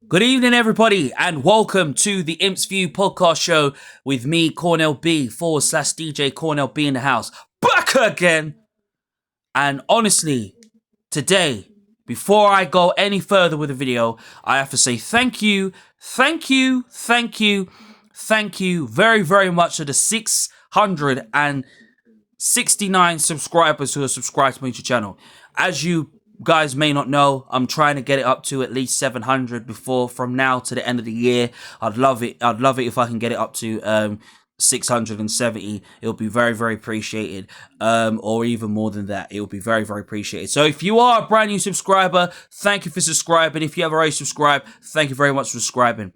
Good evening, everybody, and welcome to the Imps View podcast show with me, Cornell B, /DJ Cornell B in the house. Back again! And honestly, today, before I go any further with the video, I have to say thank you very, very much to the 669 subscribers who are subscribed to my YouTube channel. As you guys may not know, I'm trying to get it up to at least 700 from now to the end of the year. I'd love it if I can get it up to 670. It'll be very, very appreciated. Or even more than that, it will be very, very appreciated. So if you are a brand new subscriber, thank you for subscribing. If you have already subscribed, thank you very much for subscribing.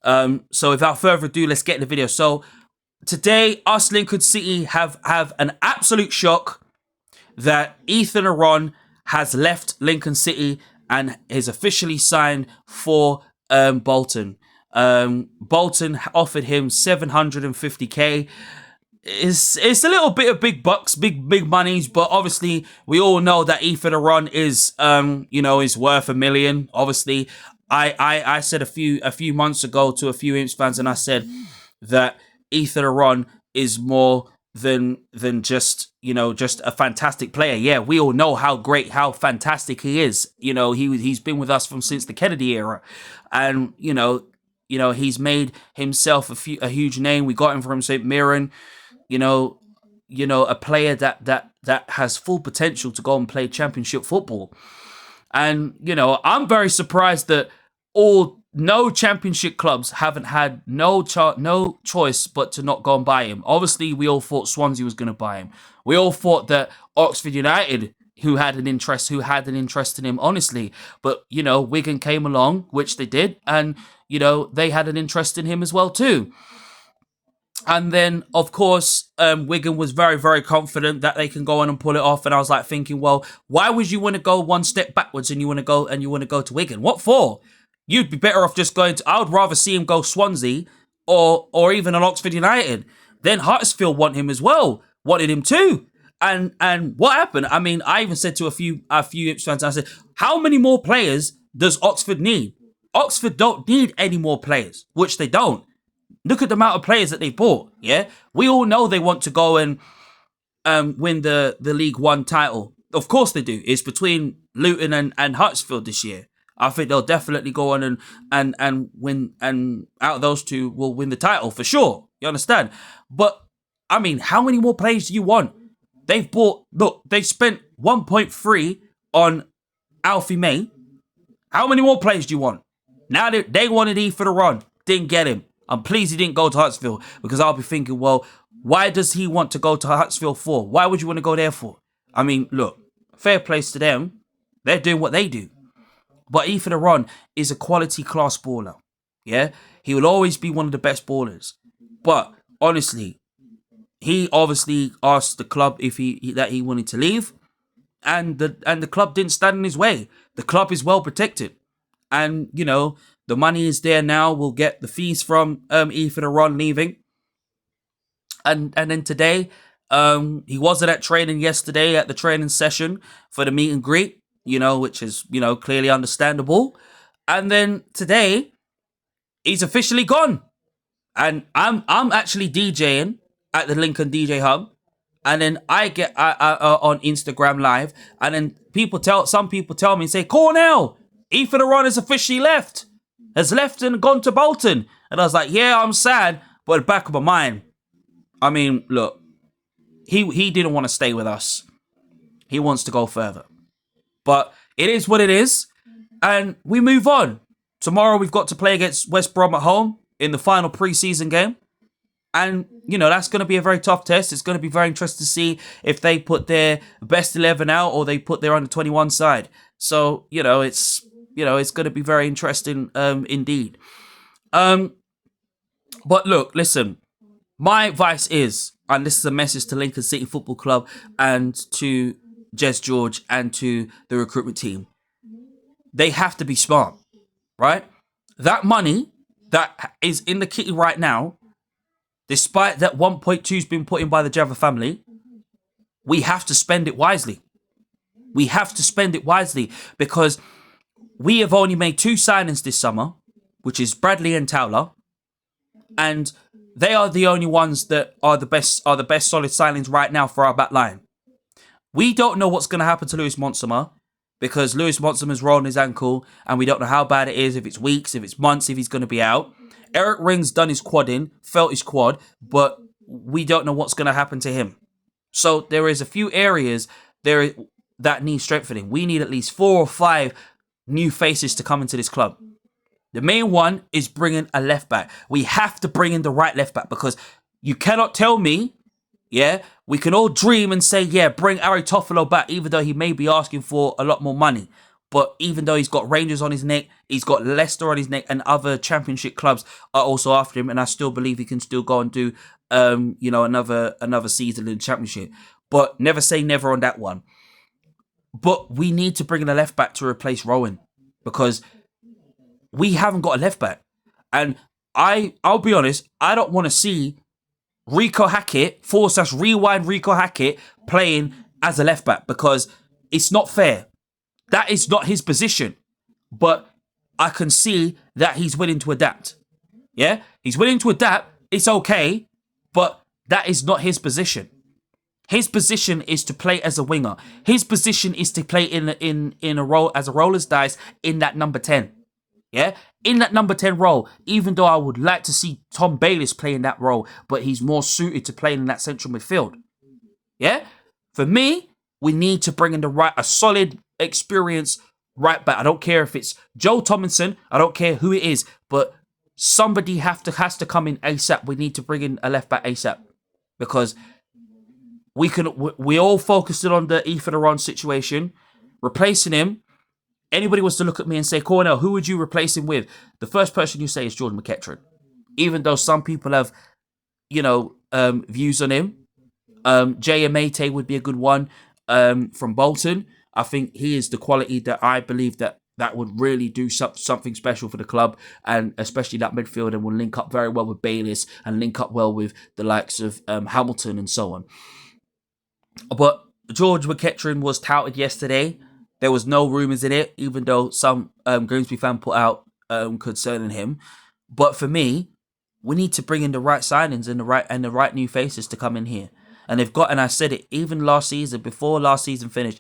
So without further ado, let's get in the video. So today, us Lincoln City have an absolute shock that Erhahon has left Lincoln City and is officially signed for Bolton. Bolton offered him 750k. It's a little bit of big bucks, big monies, but obviously we all know that Erhahon is is worth $1 million. Obviously, I said a few months ago to a few Imps fans, and I said that Erhahon is more than just a fantastic player. Yeah, we all know how great, how fantastic he is. He's been with us since the Kennedy era, and he's made himself a huge name. We got him from St. Mirren. A player that has full potential to go and play championship football. And I'm very surprised that no championship clubs haven't had no choice but to not go and buy him. Obviously, we all thought Swansea was going to buy him. We all thought that Oxford United, who had an interest in him, honestly. But, Wigan came along, which they did, and, they had an interest in him as well, too. And then, of course, Wigan was very, very confident that they can go on and pull it off. And I was like thinking, well, why would you want to go one step backwards and you want to go to Wigan? What for? You'd be better off just going to... I would rather see him go Swansea or even an Oxford United. Then Huddersfield wanted him too. And what happened? I mean, I even said to a few Imps fans, I said, how many more players does Oxford need? Oxford don't need any more players, which they don't. Look at the amount of players that they bought, yeah? We all know they want to go and win the League One title. Of course they do. It's between Luton and Huddersfield this year. I think they'll definitely go on and win, and out of those two will win the title for sure. You understand? But, I mean, how many more players do you want? They spent 1.3 on Alfie May. How many more players do you want? Now they wanted Erhahon, didn't get him. I'm pleased he didn't go to Huddersfield, because I'll be thinking, well, why does he want to go to Huddersfield for? Why would you want to go there for? I mean, look, fair place to them. They're doing what they do. But Erhahon is a quality class baller. Yeah? He will always be one of the best ballers. But honestly, he obviously asked the club if he wanted to leave. And the club didn't stand in his way. The club is well protected. And, the money is there now. We'll get the fees from Erhahon leaving. And then today, he wasn't at training yesterday at the training session for the meet and greet. Which is, clearly understandable. And then today, he's officially gone. And I'm actually DJing at the Lincoln DJ Hub. And then I get on Instagram Live. And then some people tell me, say, Cornell, Erhahon has officially left. Has left and gone to Bolton. And I was like, yeah, I'm sad. But at the back of my mind, I mean, look, he didn't want to stay with us. He wants to go further. But it is what it is, and we move on. Tomorrow we've got to play against West Brom at home in the final pre-season game. And, that's going to be a very tough test. It's going to be very interesting to see if they put their best 11 out or they put their under-21 side. So, it's going to be very interesting indeed. But look, listen, my advice is, and this is a message to Lincoln City Football Club and to Jez George and to the recruitment team. They have to be smart, right? That money that is in the kitty right now, despite that 1.2 has been put in by the Java family, we have to spend it wisely. We have to spend it wisely because we have only made 2 signings this summer. which is Bradley and Towler, and they are the only ones that are the best solid signings right now for our back line. We don't know what's going to happen to Lewis Montgomery because Lewis Montgomery's rolling his ankle, and we don't know how bad it is, if it's weeks, if it's months, if he's going to be out. Eric Ring's done his quad in, felt his quad, but we don't know what's going to happen to him. So there is a few areas there that need strengthening. We need at least 4 or 5 new faces to come into this club. The main one is bringing a left back. We have to bring in the right left back because you cannot tell me, we can all dream and say, bring Ari Toffolo back, even though he may be asking for a lot more money. But even though he's got Rangers on his neck, he's got Leicester on his neck, and other championship clubs are also after him, and I still believe he can still go and do, another season in the championship. But never say never on that one. But we need to bring in a left back to replace Rowan because we haven't got a left back. And I'll be honest, I don't want to see Rico Hackett, / rewind Rico Hackett playing as a left back because it's not fair. That is not his position. But I can see that he's willing to adapt. Yeah? He's willing to adapt. It's okay. But that is not his position. His position is to play as a winger. His position is to play in a role as a roller's dice in that number 10. Yeah? In that number 10 role, even though I would like to see Tom Bayliss play in that role, but he's more suited to playing in that central midfield. Yeah? For me, we need to bring in a solid, experienced right back. I don't care if it's Joe Tomlinson. I don't care who it is, but somebody has to come in ASAP. We need to bring in a left back ASAP because we all focused on the Ethan Aron situation, replacing him. Anybody was to look at me and say, Cornell, who would you replace him with? The first person you say is Jordan McEachran. Even though some people have, views on him. Jay Amate would be a good one from Bolton. I think he is the quality that I believe that would really do something special for the club, and especially that midfield, and will link up very well with Bayliss and link up well with the likes of Hamilton and so on. But George McEachran was touted yesterday. There was no rumours in it, even though some Grimsby fan put out concerning him. But for me, we need to bring in the right signings and the right new faces to come in here. And they've got, and I said it even last season, before last season finished,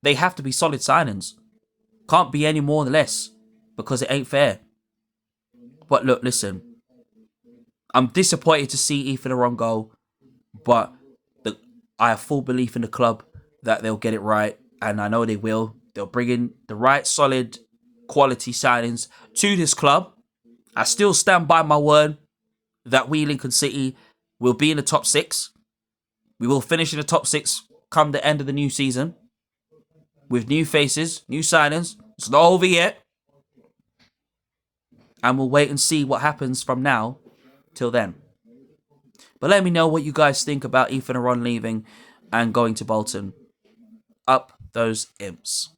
they have to be solid signings. Can't be any more or less, because it ain't fair. But look, listen, I'm disappointed to see Ethan Aron go, but I have full belief in the club that they'll get it right. And I know they will. They'll bring in the right, solid, quality signings to this club. I still stand by my word that we, Lincoln City, will be in the top 6. We will finish in the top 6 come the end of the new season. With new faces, new signings. It's not over yet. And we'll wait and see what happens from now till then. But let me know what you guys think about Ethan Aron leaving and going to Bolton. Up those Imps.